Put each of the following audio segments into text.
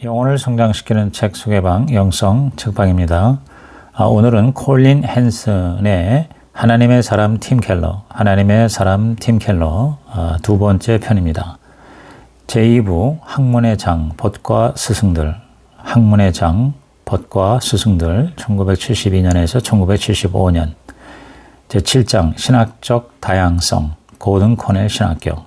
영혼을 성장시키는 책 소개방 영성 책방입니다. 오늘은 콜린 헨슨의 하나님의 사람 팀 켈러, 두 번째 편입니다. 제2부 학문의 장, 벗과 스승들, 1972년에서 1975년. 제7장 신학적 다양성, 고든 코넬 신학교,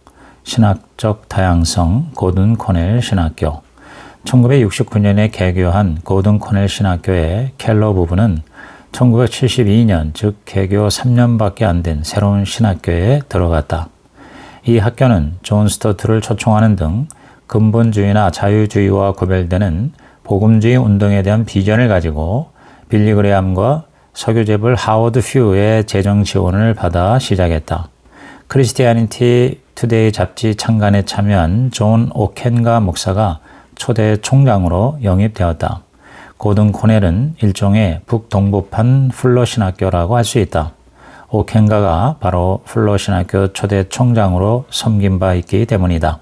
1969년에 개교한 고든 코넬 신학교의 켈러 부부는 1972년, 즉 개교 3년밖에 안 된 새로운 신학교에 들어갔다. 이 학교는 존 스토트를 초청하는 등 근본주의나 자유주의와 구별되는 복음주의 운동에 대한 비전을 가지고 빌리 그레함과 석유재벌 하워드 퓨의 재정 지원을 받아 시작했다. 크리스티애니티 투데이 잡지 창간에 참여한 존 오켄가 목사가 초대 총장으로 영입되었다. 고든 코넬은 일종의 북동부판 풀러 신학교라고 할 수 있다. 오켄가가 바로 풀러 신학교 초대 총장으로 섬긴 바 있기 때문이다.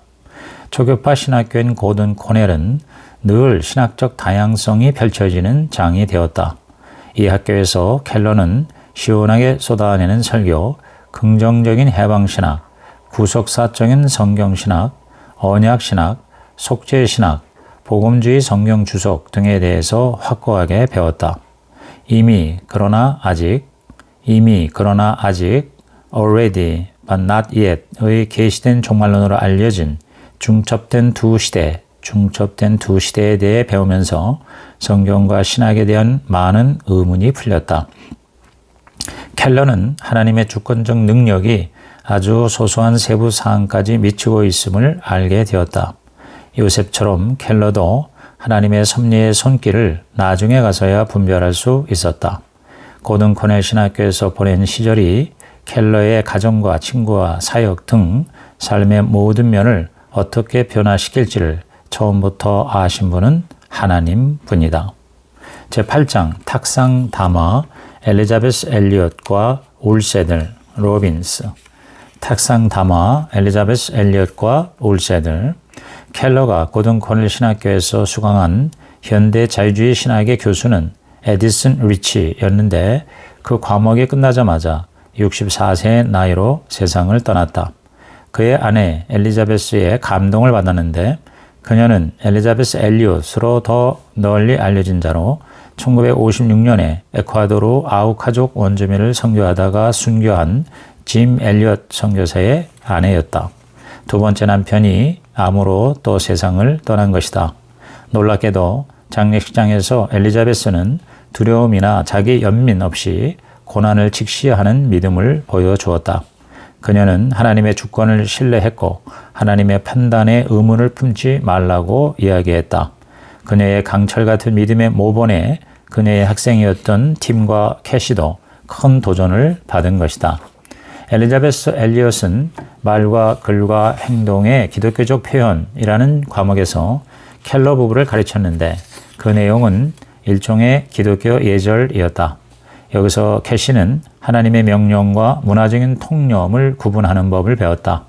초교파 신학교인 고든 코넬은 늘 신학적 다양성이 펼쳐지는 장이 되었다. 이 학교에서 켈러는 시원하게 쏟아내는 설교, 긍정적인 해방신학, 구속사적인 성경신학, 언약신학, 속죄신학, 복음주의 성경 주석 등에 대해서 확고하게 배웠다. 이미 그러나 아직, already but not yet의 계시된 종말론으로 알려진 중첩된 두 시대에 대해 배우면서 성경과 신학에 대한 많은 의문이 풀렸다. 켈러는 하나님의 주권적 능력이 아주 소소한 세부 사항까지 미치고 있음을 알게 되었다. 요셉처럼 켈러도 하나님의 섭리의 손길을 나중에 가서야 분별할 수 있었다. 고든 코넬 신학교에서 보낸 시절이 켈러의 가정과 친구와 사역 등 삶의 모든 면을 어떻게 변화시킬지를 처음부터 아신 분은 하나님 분이다. 제8장 탁상 담화 엘리자베스 엘리엇과 올세들 로빈스. 탁상 담화 엘리자베스 엘리엇과 올세들. 켈러가 고든 코넬 신학교에서 수강한 현대 자유주의 신학의 교수는 에디슨 리치였는데 그 과목이 끝나자마자 64세의 나이로 세상을 떠났다. 그의 아내 엘리자베스의 감동을 받았는데 그녀는 엘리자베스 엘리엇으로 더 널리 알려진 자로 1956년에 에콰도르 아우카족 원주민을 선교하다가 순교한 짐 엘리엇 선교사의 아내였다. 두 번째 남편이 암으로 또 세상을 떠난 것이다. 놀랍게도 장례식장에서 엘리자베스는 두려움이나 자기 연민 없이 고난을 직시하는 믿음을 보여주었다. 그녀는 하나님의 주권을 신뢰했고 하나님의 판단에 의문을 품지 말라고 이야기했다. 그녀의 강철 같은 믿음의 모본에 그녀의 학생이었던 팀과 캐시도 큰 도전을 받은 것이다. 엘리자베스 엘리엇은 말과 글과 행동의 기독교적 표현이라는 과목에서 켈러 부부를 가르쳤는데 그 내용은 일종의 기독교 예절이었다. 여기서 캐시는 하나님의 명령과 문화적인 통념을 구분하는 법을 배웠다.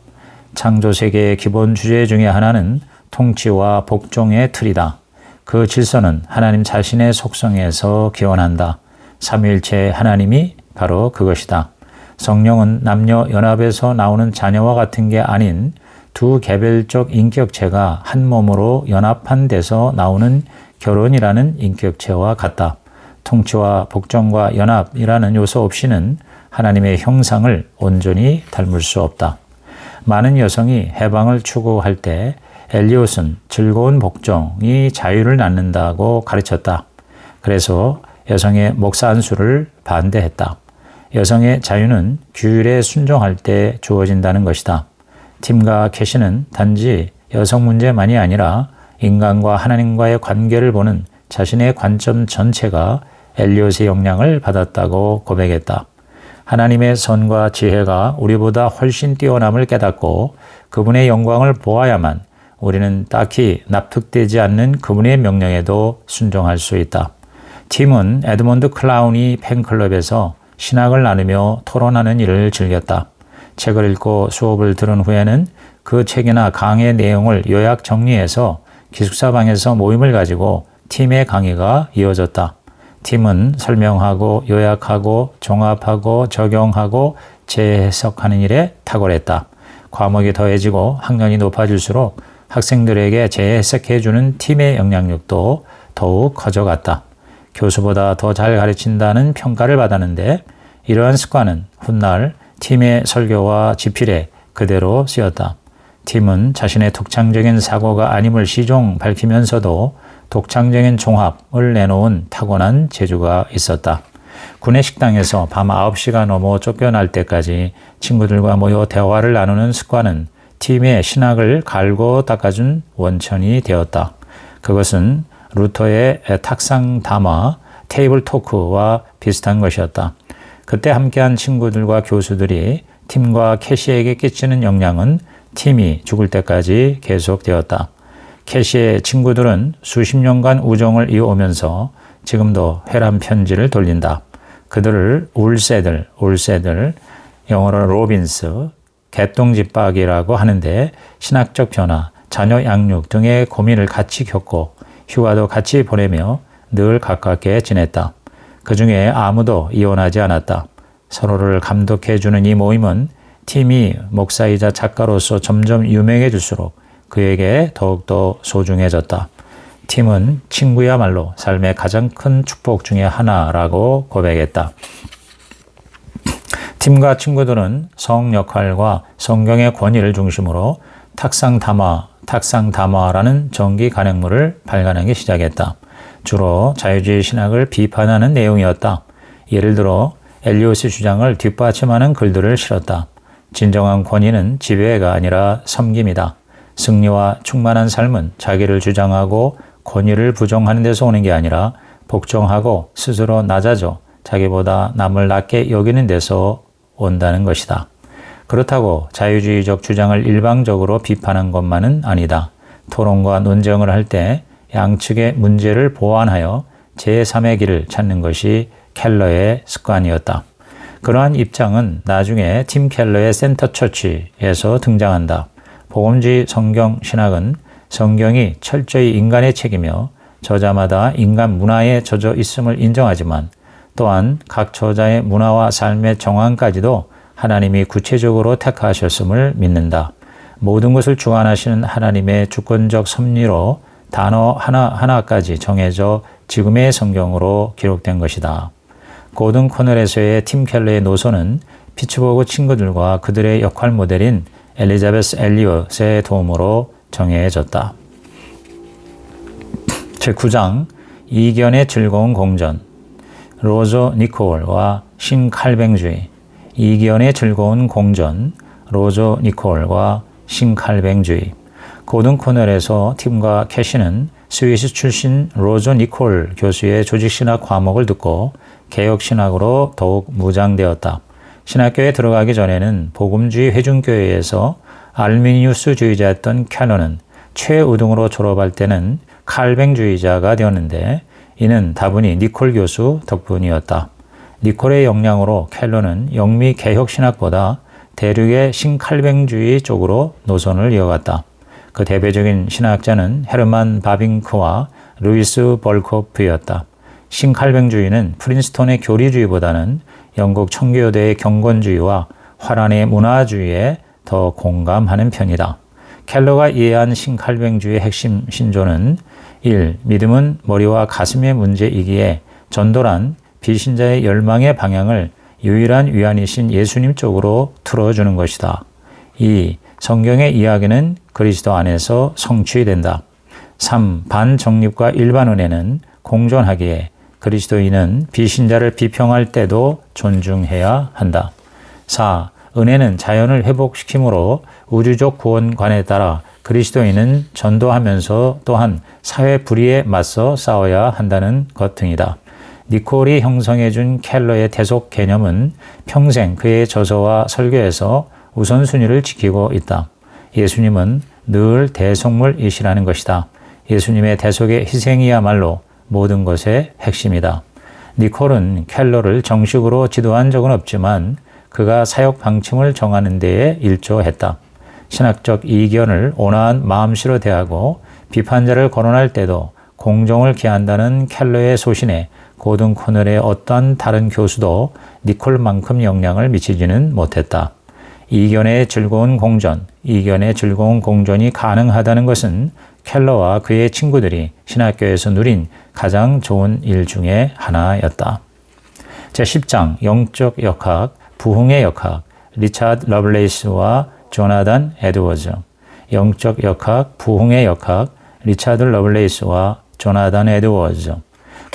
창조세계의 기본 주제 중에 하나는 통치와 복종의 틀이다. 그 질서는 하나님 자신의 속성에서 기원한다. 삼위일체 하나님이 바로 그것이다. 성령은 남녀 연합에서 나오는 자녀와 같은 게 아닌 두 개별적 인격체가 한 몸으로 연합한 데서 나오는 결혼이라는 인격체와 같다. 통치와 복종과 연합이라는 요소 없이는 하나님의 형상을 온전히 닮을 수 없다. 많은 여성이 해방을 추구할 때 엘리엇은 즐거운 복종이 자유를 낳는다고 가르쳤다. 그래서 여성의 목사 안수를 반대했다. 여성의 자유는 규율에 순종할 때 주어진다는 것이다. 팀과 캐시는 단지 여성 문제만이 아니라 인간과 하나님과의 관계를 보는 자신의 관점 전체가 엘리엇의 영향을 받았다고 고백했다. 하나님의 선과 지혜가 우리보다 훨씬 뛰어남을 깨닫고 그분의 영광을 보아야만 우리는 딱히 납득되지 않는 그분의 명령에도 순종할 수 있다. 팀은 에드먼드 클라우니 팬클럽에서 신학을 나누며 토론하는 일을 즐겼다. 책을 읽고 수업을 들은 후에는 그 책이나 강의 내용을 요약 정리해서 기숙사방에서 모임을 가지고 팀의 강의가 이어졌다. 팀은 설명하고 요약하고 종합하고 적용하고 재해석하는 일에 탁월했다. 과목이 더해지고 학년이 높아질수록 학생들에게 재해석해주는 팀의 영향력도 더욱 커져갔다. 교수보다 더 잘 가르친다는 평가를 받았는데 이러한 습관은 훗날 팀의 설교와 집필에 그대로 쓰였다. 팀은 자신의 독창적인 사고가 아님을 시종 밝히면서도 독창적인 종합을 내놓은 타고난 재주가 있었다. 군의 식당에서 밤 9시가 넘어 쫓겨날 때까지 친구들과 모여 대화를 나누는 습관은 팀의 신학을 갈고 닦아준 원천이 되었다. 그것은 루터의 탁상 담화, 테이블 토크와 비슷한 것이었다. 그때 함께한 친구들과 교수들이 팀과 캐시에게 끼치는 영향은 팀이 죽을 때까지 계속되었다. 캐시의 친구들은 수십 년간 우정을 이어오면서 지금도 회람 편지를 돌린다. 그들을 울새들, 영어로 로빈스, 개똥집박이라고 하는데 신학적 변화, 자녀 양육 등의 고민을 같이 겪고 휴가도 같이 보내며 늘 가깝게 지냈다. 그 중에 아무도 이혼하지 않았다. 서로를 감독해주는 이 모임은 팀이 목사이자 작가로서 점점 유명해질수록 그에게 더욱더 소중해졌다. 팀은 친구야말로 삶의 가장 큰 축복 중에 하나라고 고백했다. 팀과 친구들은 성 역할과 성경의 권위를 중심으로 탁상담화라는 정기 간행물을 발간하기 시작했다. 주로 자유주의 신학을 비판하는 내용이었다. 예를 들어 엘리엇의 주장을 뒷받침하는 글들을 실었다. 진정한 권위는 지배가 아니라 섬김이다. 승리와 충만한 삶은 자기를 주장하고 권위를 부정하는 데서 오는 게 아니라 복종하고 스스로 낮아져 자기보다 남을 낮게 여기는 데서 온다는 것이다. 그렇다고 자유주의적 주장을 일방적으로 비판한 것만은 아니다. 토론과 논쟁을 할 때 양측의 문제를 보완하여 제3의 길을 찾는 것이 켈러의 습관이었다. 그러한 입장은 나중에 팀 켈러의 센터 처치에서 등장한다. 복음주의 성경 신학은 성경이 철저히 인간의 책이며 저자마다 인간 문화에 젖어 있음을 인정하지만 또한 각 저자의 문화와 삶의 정황까지도 하나님이 구체적으로 택하셨음을 믿는다. 모든 것을 주관하시는 하나님의 주권적 섭리로 단어 하나하나까지 정해져 지금의 성경으로 기록된 것이다. 고든 코넬에서의 팀 켈러의 노선은 피츠버그 친구들과 그들의 역할 모델인 엘리자베스 엘리엇의 도움으로 정해졌다. 제9장 이견의 즐거운 공전 로저 니콜과 신칼뱅주의 이견의 즐거운 공전 로저 니콜과 신칼뱅주의 고든 코넬에서 팀과 캐시는 스위스 출신 로저 니콜 교수의 조직신학 과목을 듣고 개혁신학으로 더욱 무장되었다. 신학교에 들어가기 전에는 복음주의 회중교회에서 알미니우스주의자였던 켈러는 최우등으로 졸업할 때는 칼뱅주의자가 되었는데 이는 다분히 니콜 교수 덕분이었다. 니콜의 영향으로 켈러는 영미 개혁신학보다 대륙의 신칼뱅주의 쪽으로 노선을 이어갔다. 그 대표적인 신학자는 헤르만 바빙크와 루이스 벌코프였다. 신칼뱅주의는 프린스톤의 교리주의보다는 영국 청교도의 경건주의와 화란의 문화주의에 더 공감하는 편이다. 켈러가 이해한 신칼뱅주의의 핵심 신조는 1. 믿음은 머리와 가슴의 문제이기에 전도란 비신자의 열망의 방향을 유일한 위안이신 예수님 쪽으로 틀어주는 것이다. 2. 성경의 이야기는 그리스도 안에서 성취된다. 3. 반정립과 일반 은혜는 공존하기에 그리스도인은 비신자를 비평할 때도 존중해야 한다. 4. 은혜는 자연을 회복시키므로 우주적 구원관에 따라 그리스도인은 전도하면서 또한 사회 불의에 맞서 싸워야 한다는 것 등이다. 니콜이 형성해준 켈러의 대속 개념은 평생 그의 저서와 설교에서 우선순위를 지키고 있다. 예수님은 늘 대속물이시라는 것이다. 예수님의 대속의 희생이야말로 모든 것의 핵심이다. 니콜은 켈러를 정식으로 지도한 적은 없지만 그가 사역 방침을 정하는 데에 일조했다. 신학적 이견을 온화한 마음씨로 대하고 비판자를 거론할 때도 공정을 기한다는 켈러의 소신에 고든 코넬의 어떠한 다른 교수도 니콜만큼 영향을 미치지는 못했다. 이견의 즐거운 공전이 가능하다는 것은 켈러와 그의 친구들이 신학교에서 누린 가장 좋은 일 중에 하나였다. 제10장 영적 역학, 부흥의 역학, 리차드 러블레이스와 조나단 에드워즈. 영적 역학, 부흥의 역학, 리차드 러블레이스와 조나단 에드워즈.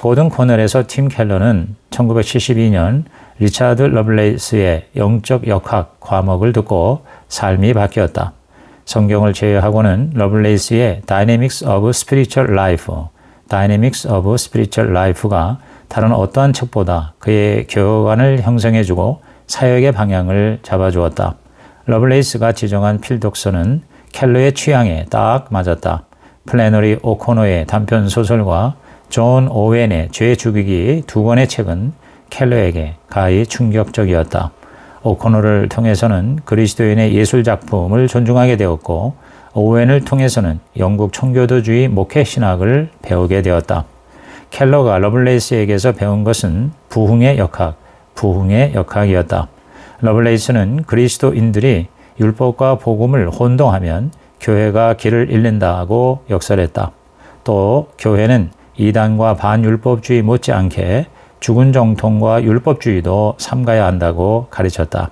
고든 코넬에서 팀 켈러는 1972년 리차드 러블레이스의 영적 역학 과목을 듣고 삶이 바뀌었다. 성경을 제외하고는 러블레이스의 Dynamics of Spiritual Life가 다른 어떠한 책보다 그의 교관을 형성해주고 사역의 방향을 잡아주었다. 러블레이스가 지정한 필독서는 켈러의 취향에 딱 맞았다. 플래너리 오코노의 단편 소설과 존 오웬의 죄 죽이기 두 권의 책은 켈러에게 가히 충격적이었다. 오코노를 통해서는 그리스도인의 예술작품을 존중하게 되었고 오웬을 통해서는 영국 청교도주의 목회 신학을 배우게 되었다. 켈러가 러블레이스에게서 배운 것은 부흥의 역학이었다. 러블레이스는 그리스도인들이 율법과 복음을 혼동하면 교회가 길을 잃는다고 역설했다. 또 교회는 이단과 반율법주의 못지않게 죽은 정통과 율법주의도 삼가야 한다고 가르쳤다.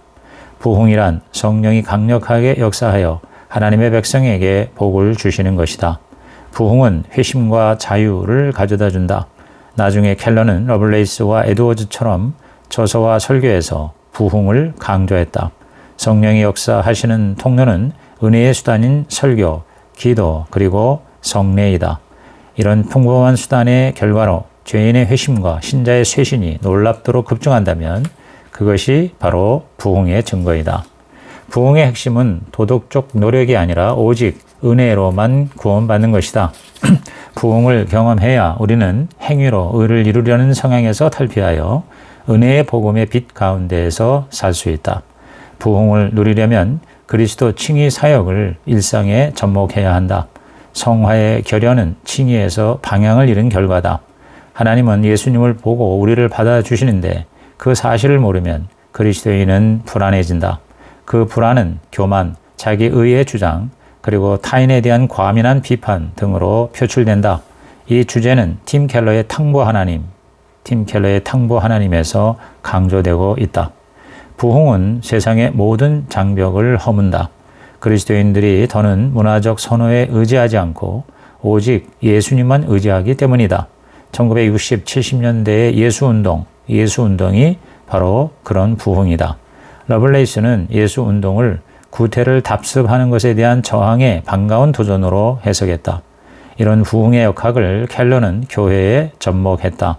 부흥이란 성령이 강력하게 역사하여 하나님의 백성에게 복을 주시는 것이다. 부흥은 회심과 자유를 가져다 준다. 나중에 켈러는 러블레이스와 에드워즈처럼 저서와 설교에서 부흥을 강조했다. 성령이 역사하시는 통로는 은혜의 수단인 설교, 기도, 그리고 성례이다. 이런 평범한 수단의 결과로 죄인의 회심과 신자의 쇄신이 놀랍도록 급증한다면 그것이 바로 부흥의 증거이다. 부흥의 핵심은 도덕적 노력이 아니라 오직 은혜로만 구원받는 것이다. 부흥을 경험해야 우리는 행위로 의를 이루려는 성향에서 탈피하여 은혜의 복음의 빛 가운데에서 살 수 있다. 부흥을 누리려면 그리스도 칭의 사역을 일상에 접목해야 한다. 성화의 결연은 칭의에서 방향을 잃은 결과다. 하나님은 예수님을 보고 우리를 받아주시는데 그 사실을 모르면 그리스도인은 불안해진다. 그 불안은 교만, 자기 의의 주장, 그리고 타인에 대한 과민한 비판 등으로 표출된다. 이 주제는 팀 켈러의 탕보 하나님에서 강조되고 있다. 부흥은 세상의 모든 장벽을 허문다. 그리스도인들이 더는 문화적 선호에 의지하지 않고 오직 예수님만 의지하기 때문이다. 1960, 70년대의 예수운동이 바로 그런 부흥이다. 러블레이스는 예수운동을 구태를 답습하는 것에 대한 저항의 반가운 도전으로 해석했다. 이런 부흥의 역학을 켈러는 교회에 접목했다.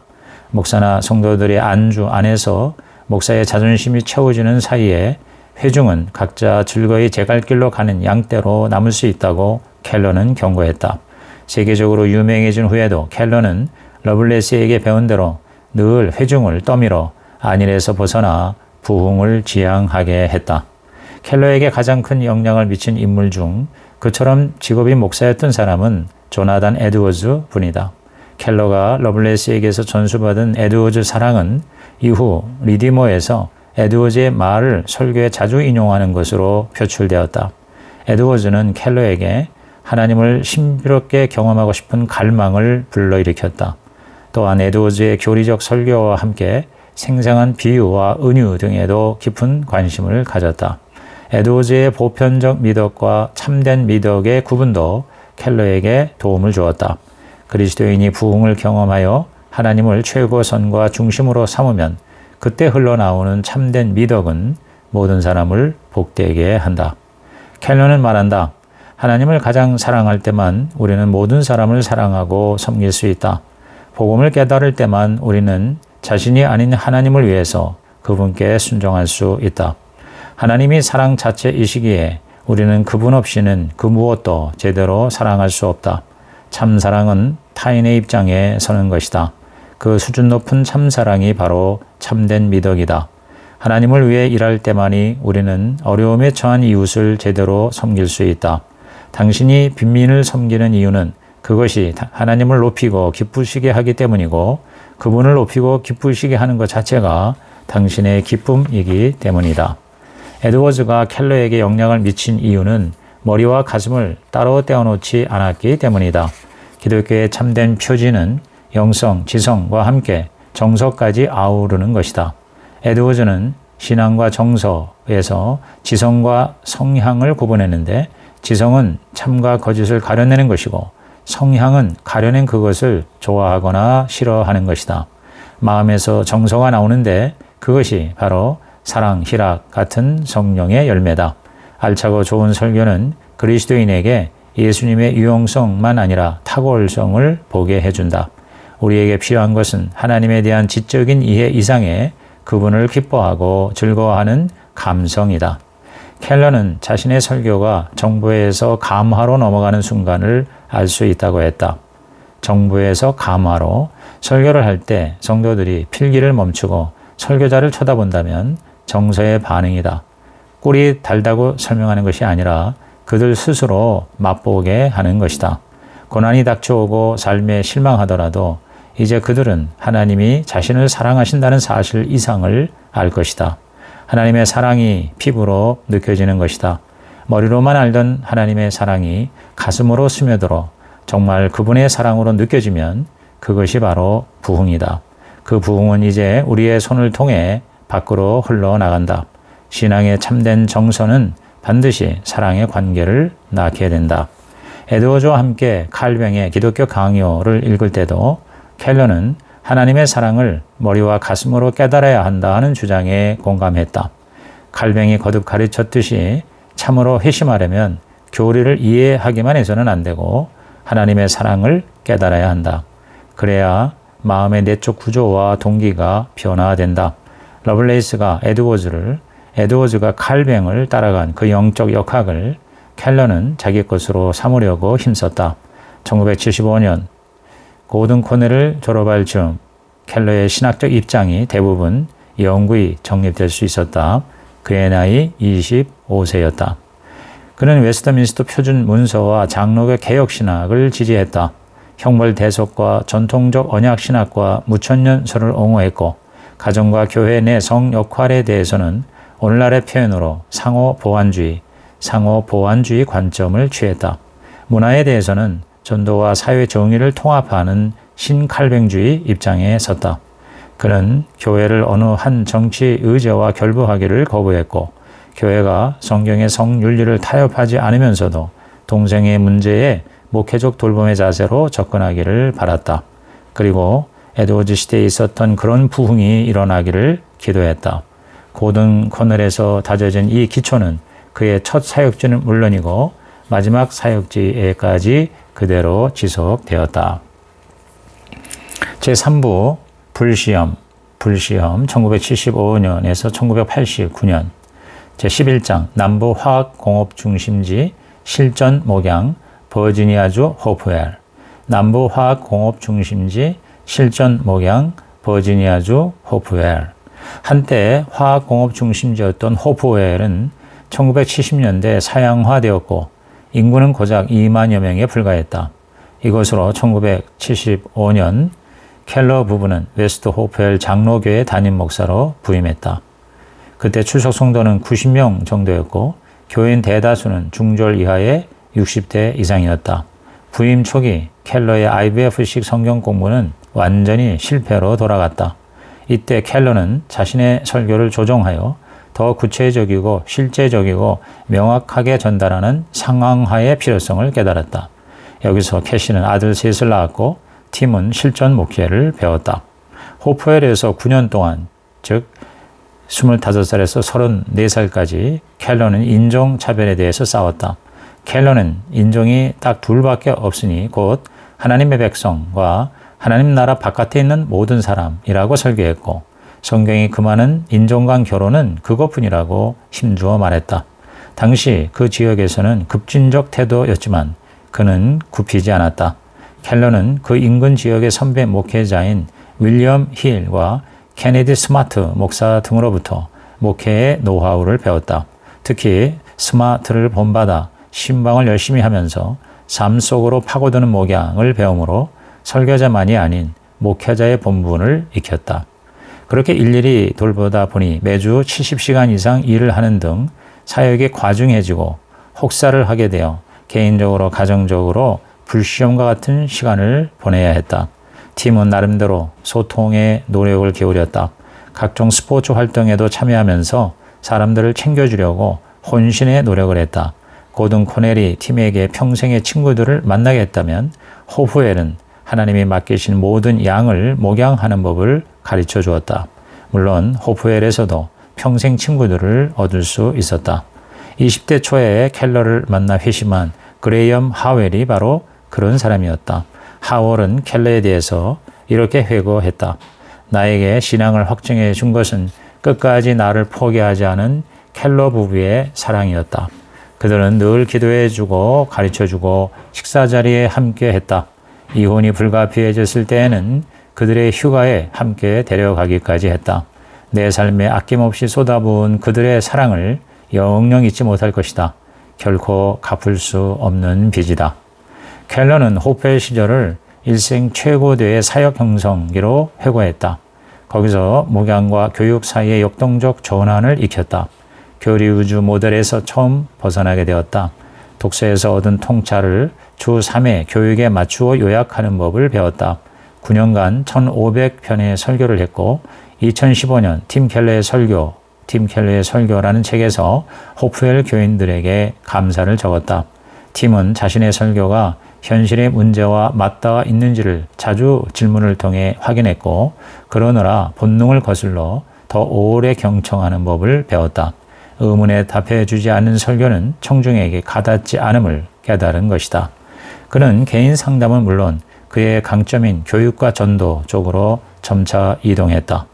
목사나 성도들의 안주 안에서 목사의 자존심이 채워지는 사이에 회중은 각자 즐거이 제갈길로 가는 양떼로 남을 수 있다고 켈러는 경고했다. 세계적으로 유명해진 후에도 켈러는 러블레이스에게 배운 대로 늘 회중을 떠밀어 안일에서 벗어나 부흥을 지향하게 했다. 켈러에게 가장 큰 영향을 미친 인물 중 그처럼 직업이 목사였던 사람은 조나단 에드워즈 분이다. 켈러가 러블레이스에게서 전수받은 에드워즈 사랑은 이후 리디머에서 에드워즈의 말을 설교에 자주 인용하는 것으로 표출되었다. 에드워즈는 켈러에게 하나님을 신비롭게 경험하고 싶은 갈망을 불러일으켰다. 또한 에드워즈의 교리적 설교와 함께 생생한 비유와 은유 등에도 깊은 관심을 가졌다. 에드워즈의 보편적 미덕과 참된 미덕의 구분도 켈러에게 도움을 주었다. 그리스도인이 부흥을 경험하여 하나님을 최고선과 중심으로 삼으면 그때 흘러나오는 참된 미덕은 모든 사람을 복되게 한다. 켈러는 말한다. 하나님을 가장 사랑할 때만 우리는 모든 사람을 사랑하고 섬길 수 있다. 복음을 깨달을 때만 우리는 자신이 아닌 하나님을 위해서 그분께 순종할 수 있다. 하나님이 사랑 자체이시기에 우리는 그분 없이는 그 무엇도 제대로 사랑할 수 없다. 참 사랑은 타인의 입장에 서는 것이다. 그 수준 높은 참사랑이 바로 참된 미덕이다. 하나님을 위해 일할 때만이 우리는 어려움에 처한 이웃을 제대로 섬길 수 있다. 당신이 빈민을 섬기는 이유는 그것이 하나님을 높이고 기쁘시게 하기 때문이고 그분을 높이고 기쁘시게 하는 것 자체가 당신의 기쁨이기 때문이다. 에드워즈가 켈러에게 영향을 미친 이유는 머리와 가슴을 따로 떼어놓지 않았기 때문이다. 기독교의 참된 표지는 영성, 지성과 함께 정서까지 아우르는 것이다. 에드워즈는 신앙과 정서에서 지성과 성향을 구분했는데 지성은 참과 거짓을 가려내는 것이고 성향은 가려낸 그것을 좋아하거나 싫어하는 것이다. 마음에서 정서가 나오는데 그것이 바로 사랑, 희락 같은 성령의 열매다. 알차고 좋은 설교는 그리스도인에게 예수님의 유용성만 아니라 탁월성을 보게 해준다. 우리에게 필요한 것은 하나님에 대한 지적인 이해 이상의 그분을 기뻐하고 즐거워하는 감성이다. 켈러는 자신의 설교가 정부에서 감화로 넘어가는 순간을 알 수 있다고 했다. 정부에서 감화로 설교를 할 때 성도들이 필기를 멈추고 설교자를 쳐다본다면 정서의 반응이다. 꿀이 달다고 설명하는 것이 아니라 그들 스스로 맛보게 하는 것이다. 고난이 닥쳐오고 삶에 실망하더라도 이제 그들은 하나님이 자신을 사랑하신다는 사실 이상을 알 것이다. 하나님의 사랑이 피부로 느껴지는 것이다. 머리로만 알던 하나님의 사랑이 가슴으로 스며들어 정말 그분의 사랑으로 느껴지면 그것이 바로 부흥이다. 그 부흥은 이제 우리의 손을 통해 밖으로 흘러나간다. 신앙의 참된 정서는 반드시 사랑의 관계를 낳게 된다. 에드워즈와 함께 칼뱅의 기독교 강요를 읽을 때도 켈러는 하나님의 사랑을 머리와 가슴으로 깨달아야 한다 하는 주장에 공감했다. 칼뱅이 거듭 가르쳤듯이 참으로 회심하려면 교리를 이해하기만 해서는 안 되고 하나님의 사랑을 깨달아야 한다. 그래야 마음의 내적 구조와 동기가 변화된다. 러블레이스가 에드워즈가 칼뱅을 따라간 그 영적 역학을 켈러는 자기 것으로 삼으려고 힘썼다. 1975년 고든 코넬을 졸업할 즈음 켈러의 신학적 입장이 대부분 영구히 정립될 수 있었다. 그의 나이 25세였다. 그는 웨스트민스터 표준 문서와 장로교 개혁신학을 지지했다. 형벌대속과 전통적 언약신학과 무천년설을 옹호했고 가정과 교회 내 성 역할에 대해서는 오늘날의 표현으로 상호보완주의 관점을 취했다. 문화에 대해서는 전도와 사회 정의를 통합하는 신칼뱅주의 입장에 섰다. 그는 교회를 어느 한 정치 의제와 결부하기를 거부했고 교회가 성경의 성윤리를 타협하지 않으면서도 동성애 문제에 목회적 돌봄의 자세로 접근하기를 바랐다. 그리고 에드워즈 시대에 있었던 그런 부흥이 일어나기를 기도했다. 고든 코넬에서 다져진 이 기초는 그의 첫 사역지는 물론이고 마지막 사역지에까지 그대로 지속되었다. 제3부 불시험 1975년에서 1989년 제11장 남부화학공업중심지 실전 목양 버지니아주 호프웰 남부화학공업중심지 실전 목양 버지니아주 호프웰 한때 화학공업중심지였던 호프웰은 1970년대 사양화되었고 인구는 고작 2만여 명에 불과했다. 이것으로 1975년 켈러 부부는 웨스트 호프웰 장로교회 담임 목사로 부임했다. 그때 출석 성도는 90명 정도였고 교인 대다수는 중졸 이하의 60대 이상이었다. 부임 초기 켈러의 IVF식 성경 공부는 완전히 실패로 돌아갔다. 이때 켈러는 자신의 설교를 조정하여 더 구체적이고 실제적이고 명확하게 전달하는 상황화의 필요성을 깨달았다. 여기서 캐시는 아들 셋을 낳았고 팀은 실전 목회를 배웠다. 호프웰에서 9년 동안 즉 25살에서 34살까지 켈러는 인종차별에 대해서 싸웠다. 켈러는 인종이 딱 둘밖에 없으니 곧 하나님의 백성과 하나님 나라 바깥에 있는 모든 사람이라고 설교했고 성경이 금하는 인종 간 결혼은 그것뿐이라고 힘주어 말했다. 당시 그 지역에서는 급진적 태도였지만 그는 굽히지 않았다. 켈러는 그 인근 지역의 선배 목회자인 윌리엄 힐과 케네디 스마트 목사 등으로부터 목회의 노하우를 배웠다. 특히 스마트를 본받아 신방을 열심히 하면서 삶 속으로 파고드는 목양을 배움으로 설교자만이 아닌 목회자의 본분을 익혔다. 그렇게 일일이 돌보다 보니 매주 70시간 이상 일을 하는 등 사역이 과중해지고 혹사를 하게 되어 개인적으로 가정적으로 불시험과 같은 시간을 보내야 했다. 팀은 나름대로 소통에 노력을 기울였다. 각종 스포츠 활동에도 참여하면서 사람들을 챙겨주려고 혼신의 노력을 했다. 고든 코넬이 팀에게 평생의 친구들을 만나게 했다면 호프웰은 하나님이 맡기신 모든 양을 목양하는 법을 가르쳐 주었다. 물론 호프웰에서도 평생 친구들을 얻을 수 있었다. 20대 초에 켈러를 만나 회심한 그레이엄 하웰이 바로 그런 사람이었다. 하웰은 켈러에 대해서 이렇게 회고했다. 나에게 신앙을 확증해 준 것은 끝까지 나를 포기하지 않은 켈러 부부의 사랑이었다. 그들은 늘 기도해주고 가르쳐주고 식사 자리에 함께 했다. 이혼이 불가피해졌을 때에는 그들의 휴가에 함께 데려가기까지 했다. 내 삶에 아낌없이 쏟아부은 그들의 사랑을 영영 잊지 못할 것이다. 결코 갚을 수 없는 빚이다. 켈러는 호프웰 시절을 일생 최고대의 사역 형성기로 회고했다. 거기서 목양과 교육 사이의 역동적 전환을 익혔다. 교리우주 모델에서 처음 벗어나게 되었다. 독서에서 얻은 통찰을 주 3회 교육에 맞추어 요약하는 법을 배웠다. 9년간 1500편의 설교를 했고 2015년 팀 켈러의 설교라는 책에서 호프웰 교인들에게 감사를 적었다. 팀은 자신의 설교가 현실의 문제와 맞닿아 있는지를 자주 질문을 통해 확인했고 그러느라 본능을 거슬러 더 오래 경청하는 법을 배웠다. 의문에 답해주지 않는 설교는 청중에게 가닿지 않음을 깨달은 것이다. 그는 개인 상담은 물론 그의 강점인 교육과 전도 쪽으로 점차 이동했다.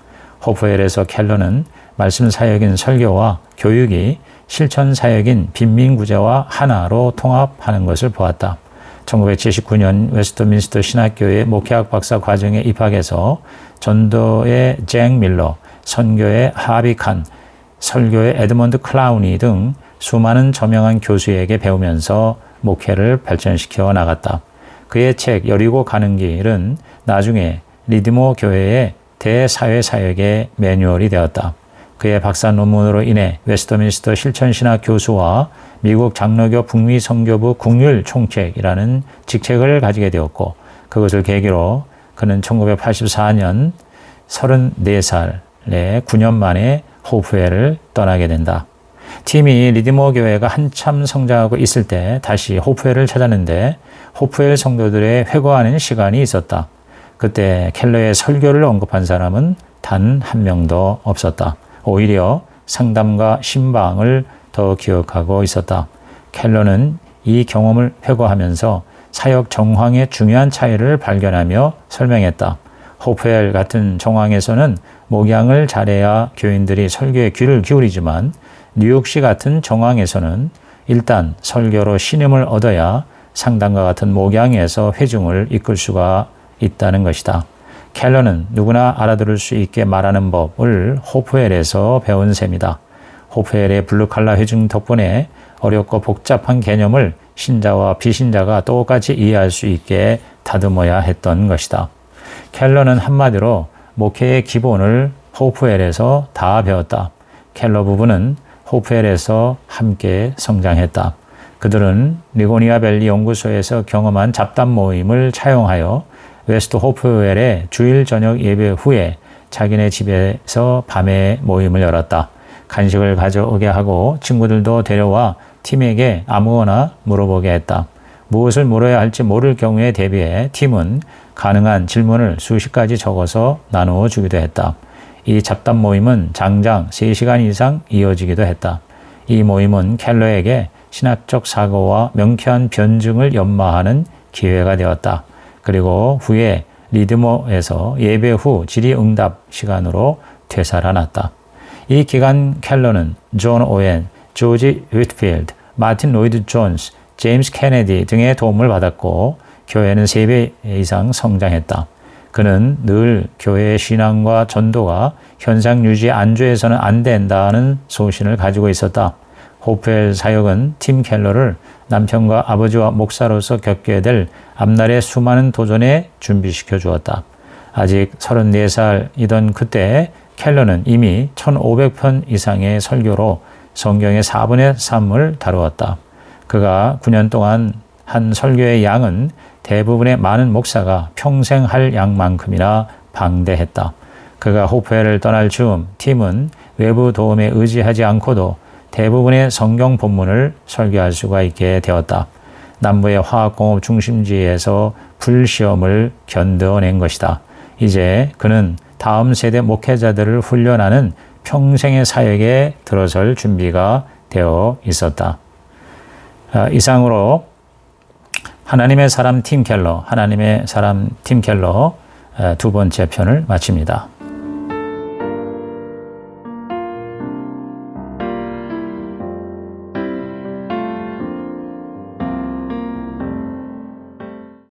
호프웰에서 켈러는 말씀 사역인 설교와 교육이 실천 사역인 빈민구제와 하나로 통합하는 것을 보았다. 1979년 웨스트민스터 신학교의 목회학 박사 과정에 입학해서 전도의 잭 밀러, 선교의 하비 칸, 설교의 에드먼드 클라우니 등 수많은 저명한 교수에게 배우면서 목회를 발전시켜 나갔다. 그의 책 여리고 가는 길은 나중에 리드모 교회의 대사회사역의 매뉴얼이 되었다. 그의 박사 논문으로 인해 웨스트민스터 실천신학 교수와 미국 장로교 북미 선교부 국률 총책이라는 직책을 가지게 되었고 그것을 계기로 그는 1984년 34살에 9년 만에 호프웰을 떠나게 된다. 팀이 리드모 교회가 한참 성장하고 있을 때 다시 호프웰을 찾았는데 호프웰 성도들의 회고하는 시간이 있었다. 그때 켈러의 설교를 언급한 사람은 단 한 명도 없었다. 오히려 상담과 신방을 더 기억하고 있었다. 켈러는 이 경험을 회고하면서 사역 정황의 중요한 차이를 발견하며 설명했다. 호프웰 같은 정황에서는 목양을 잘해야 교인들이 설교에 귀를 기울이지만 뉴욕시 같은 정황에서는 일단 설교로 신임을 얻어야 상담과 같은 목양에서 회중을 이끌 수가 있다는 것이다. 켈러는 누구나 알아들을 수 있게 말하는 법을 호프웰에서 배운 셈이다. 호프웰의 블루칼라 회중 덕분에 어렵고 복잡한 개념을 신자와 비신자가 똑같이 이해할 수 있게 다듬어야 했던 것이다. 켈러는 한마디로 목회의 기본을 호프웰에서 다 배웠다. 켈러 부부는 호프웰에서 함께 성장했다. 그들은 리고니아 밸리 연구소에서 경험한 잡담 모임을 차용하여 웨스트 호프웰의 주일 저녁 예배 후에 자기네 집에서 밤에 모임을 열었다. 간식을 가져오게 하고 친구들도 데려와 팀에게 아무거나 물어보게 했다. 무엇을 물어야 할지 모를 경우에 대비해 팀은 가능한 질문을 수십 가지 적어서 나누어 주기도 했다. 이 잡담 모임은 장장 3시간 이상 이어지기도 했다. 이 모임은 켈러에게 신학적 사고와 명쾌한 변증을 연마하는 기회가 되었다. 그리고 후에 리드모에서 예배 후 질의응답 시간으로 되살아났다. 이 기간 켈러는 존 오웬, 조지 휘트필드, 마틴 로이드 존스, 제임스 케네디 등의 도움을 받았고 교회는 3배 이상 성장했다. 그는 늘 교회의 신앙과 전도가 현상 유지 안주해서는 안 된다는 소신을 가지고 있었다. 호프웰 사역은 팀 켈러를 남편과 아버지와 목사로서 겪게 될 앞날의 수많은 도전에 준비시켜 주었다. 아직 34살이던 그때 켈러는 이미 1500편 이상의 설교로 성경의 4분의 3을 다루었다. 그가 9년 동안 한 설교의 양은 대부분의 많은 목사가 평생 할 양만큼이나 방대했다. 그가 호프웰을 떠날 즈음 팀은 외부 도움에 의지하지 않고도 대부분의 성경 본문을 설교할 수가 있게 되었다. 남부의 화학공업 중심지에서 불시험을 견뎌낸 것이다. 이제 그는 다음 세대 목회자들을 훈련하는 평생의 사역에 들어설 준비가 되어 있었다. 이상으로 하나님의 사람 팀 켈러 두 번째 편을 마칩니다.